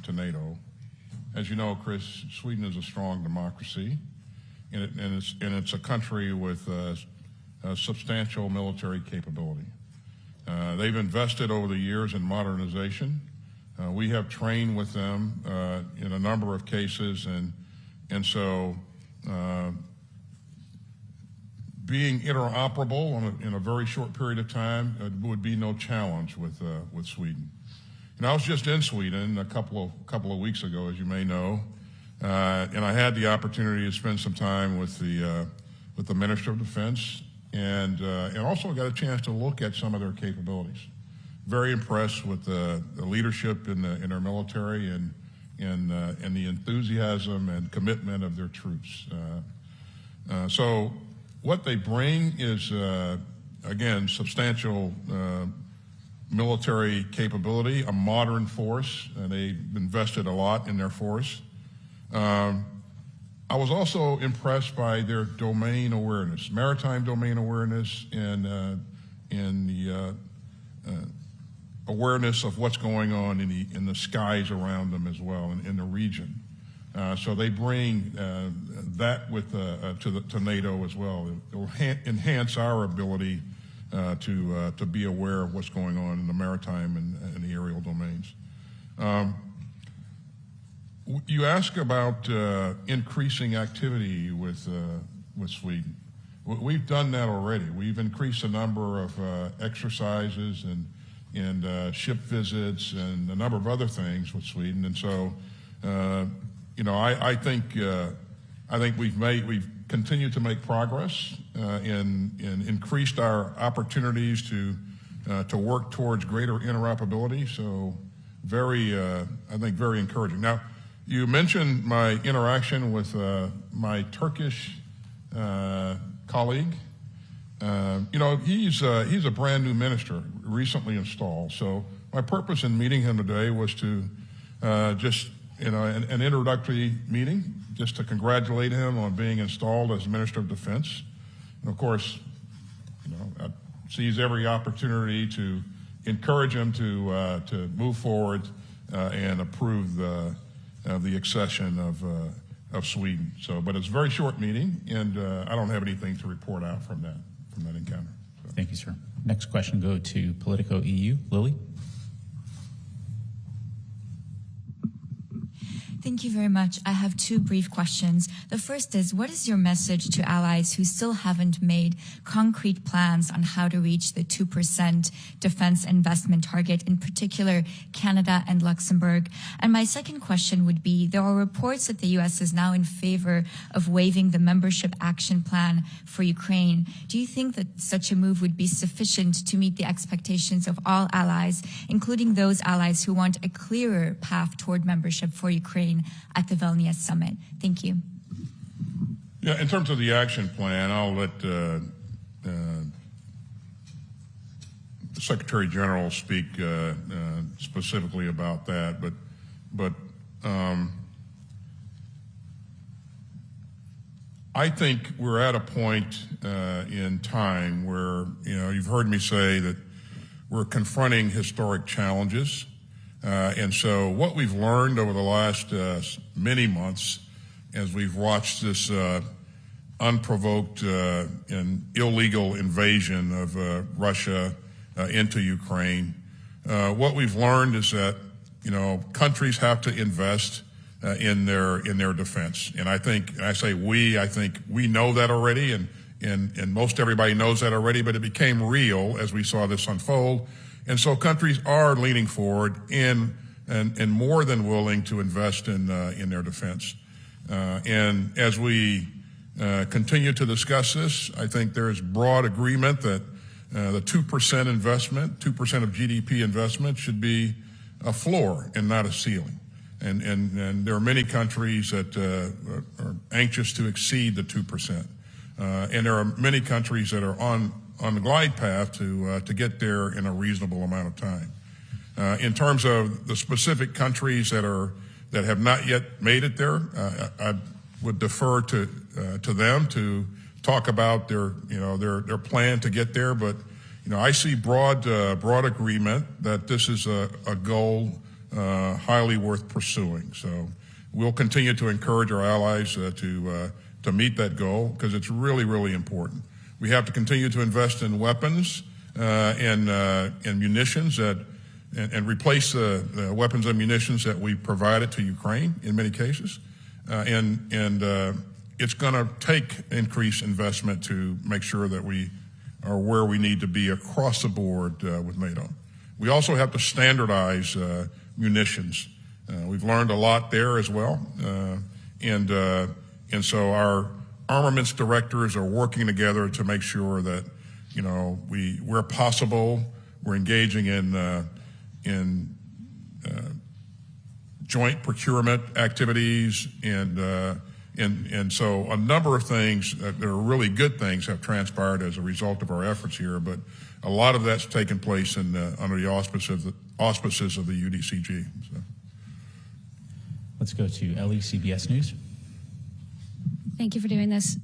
to NATO. As you know, Chris, Sweden is a strong democracy, and it's a country with a substantial military capability. They've invested over the years in modernization. We have trained with them in a number of cases, and so being interoperable in a very short period of time would be no challenge with Sweden. And I was just in Sweden a couple of weeks ago, as you may know, and I had the opportunity to spend some time with the Minister of Defense, and also got a chance to look at some of their capabilities. Very impressed with the leadership in their military and the enthusiasm and commitment of their troops. So what they bring is, again, substantial military capability, a modern force, and they've invested a lot in their force. I was also impressed by their domain awareness, maritime domain awareness, and the awareness of what's going on in the skies around them as well, in the region. So they bring that to NATO as well. It will enhance our ability to be aware of what's going on in the maritime and the aerial domains. You ask about increasing activity with Sweden. We've done that already. We've increased the number of exercises and ship visits and a number of other things with Sweden. And so, I think we've continued to make progress and increased our opportunities to work towards greater interoperability. So, I think very encouraging. Now, you mentioned my interaction with my Turkish colleague. He's a brand new minister, recently installed. So my purpose in meeting him today was to an introductory meeting, just to congratulate him on being installed as Minister of Defense. And of course, I seize every opportunity to encourage him to move forward and approve the accession of Sweden. So, but it's a very short meeting, and I don't have anything to report out from that encounter. So. Thank you, sir. Next question go to Politico EU. Lily. Thank you very much. I have two brief questions. The first is, what is your message to allies who still haven't made concrete plans on how to reach the 2% defense investment target, in particular Canada and Luxembourg? And my second question would be, there are reports that the U.S. is now in favor of waiving the membership action plan for Ukraine. Do you think that such a move would be sufficient to meet the expectations of all allies, including those allies who want a clearer path toward membership for Ukraine at the Vilnius summit? Thank you. Yeah, in terms of the action plan, I'll let the Secretary General speak specifically about that. But I think we're at a point in time where you've heard me say that we're confronting historic challenges. And so what we've learned over the last many months as we've watched this unprovoked and illegal invasion of Russia into Ukraine, what we've learned is that, countries have to invest in their defense. And I think we know that already, and most everybody knows that already, but it became real as we saw this unfold. And so countries are leaning forward and more than willing to invest in their defense. And as we continue to discuss this, I think there's broad agreement that the 2% investment, 2% of GDP investment should be a floor and not a ceiling. And there are many countries that are anxious to exceed the 2%. And there are many countries that are on the glide path to get there in a reasonable amount of time. In terms of the specific countries that have not yet made it there, I would defer to them to talk about their plan to get there. But I see broad agreement that this is a goal highly worth pursuing. So we'll continue to encourage our allies to meet that goal because it's really, really important. We have to continue to invest in weapons and munitions and replace the weapons and munitions that we provided to Ukraine in many cases. It's going to take increased investment to make sure that we are where we need to be across the board with NATO. We also have to standardize munitions. We've learned a lot there as well. And so our armaments directors are working together to make sure that, where possible, we're engaging in joint procurement activities and so a number of things that are really good things have transpired as a result of our efforts here, but a lot of that's taken place under the auspices of the UDCG. So. Let's go to Ellie, CBS News. Thank you for doing this.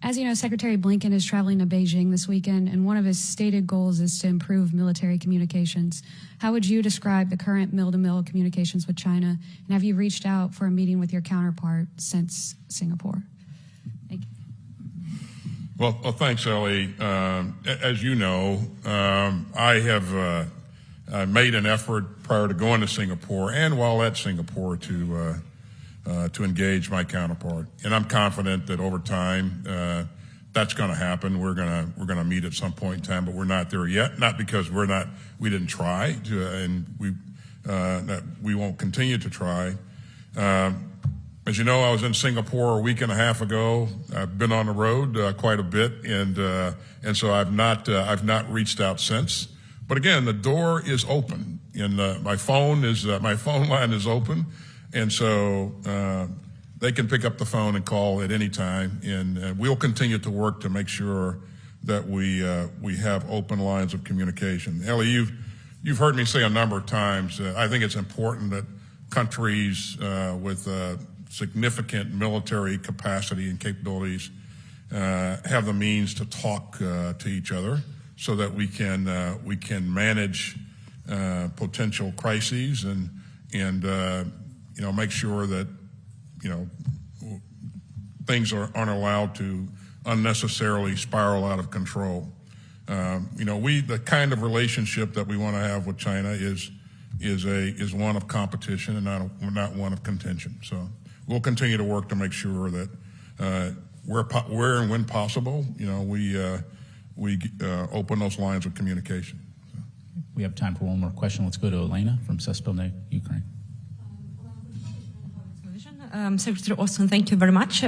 As you know, Secretary Blinken is traveling to Beijing this weekend, and one of his stated goals is to improve military communications. How would you describe the current mill-to-mill communications with China, and have you reached out for a meeting with your counterpart since Singapore? Thank you. Well, thanks, Ellie. As you know, I have made an effort prior to going to Singapore and while at Singapore to engage my counterpart, and I'm confident that over time that's going to happen. We're going to meet at some point in time, but we're not there yet. Not because we didn't try to, and we won't continue to try. As you know, I was in Singapore a week and a half ago. I've been on the road quite a bit, and so I've not reached out since. But again, the door is open, and my phone line is open. And so they can pick up the phone and call at any time, and we'll continue to work to make sure that we have open lines of communication. Ellie, you've heard me say a number of times, I think it's important that countries with significant military capacity and capabilities have the means to talk to each other so that we can manage potential crises and make sure that, things aren't allowed to unnecessarily spiral out of control. The kind of relationship that we want to have with China is one of competition and not one of contention. So we'll continue to work to make sure that where and when possible, we open those lines of communication. So. We have time for one more question. Let's go to Elena from Suspilne, Ukraine. Secretary Austin, thank you very much.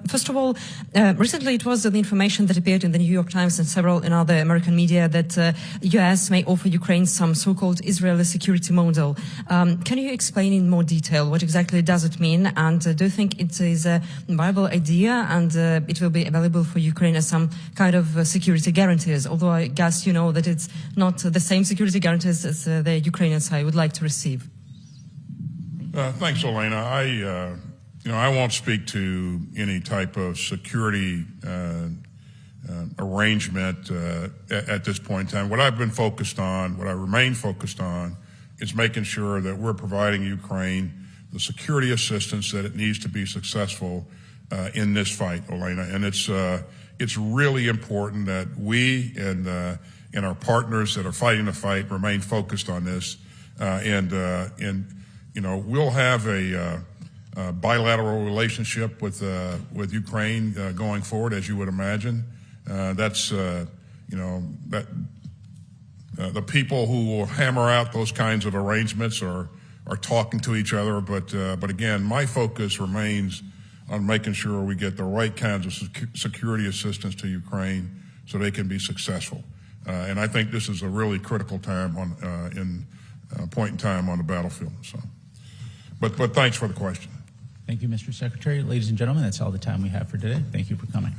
First of all, recently it was the information that appeared in the New York Times and several in other American media that U.S. may offer Ukraine some so-called Israeli security model. Can you explain in more detail what exactly does it mean, and do you think it is a viable idea and it will be available for Ukraine as some kind of security guarantees, although I guess you know that it's not the same security guarantees as the Ukrainian side would like to receive? Thanks, Elena. I won't speak to any type of security arrangement at this point in time. What I remain focused on, is making sure that we're providing Ukraine the security assistance that it needs to be successful in this fight, Elena. And it's really important that we and our partners that are fighting the fight remain focused on this. We'll have a bilateral relationship with Ukraine going forward, as you would imagine. The people who will hammer out those kinds of arrangements are talking to each other. But again, my focus remains on making sure we get the right kinds of security assistance to Ukraine so they can be successful. And I think this is a really critical time point in time on the battlefield. So. But thanks for the question. Thank you, Mr. Secretary. Ladies and gentlemen, that's all the time we have for today. Thank you for coming.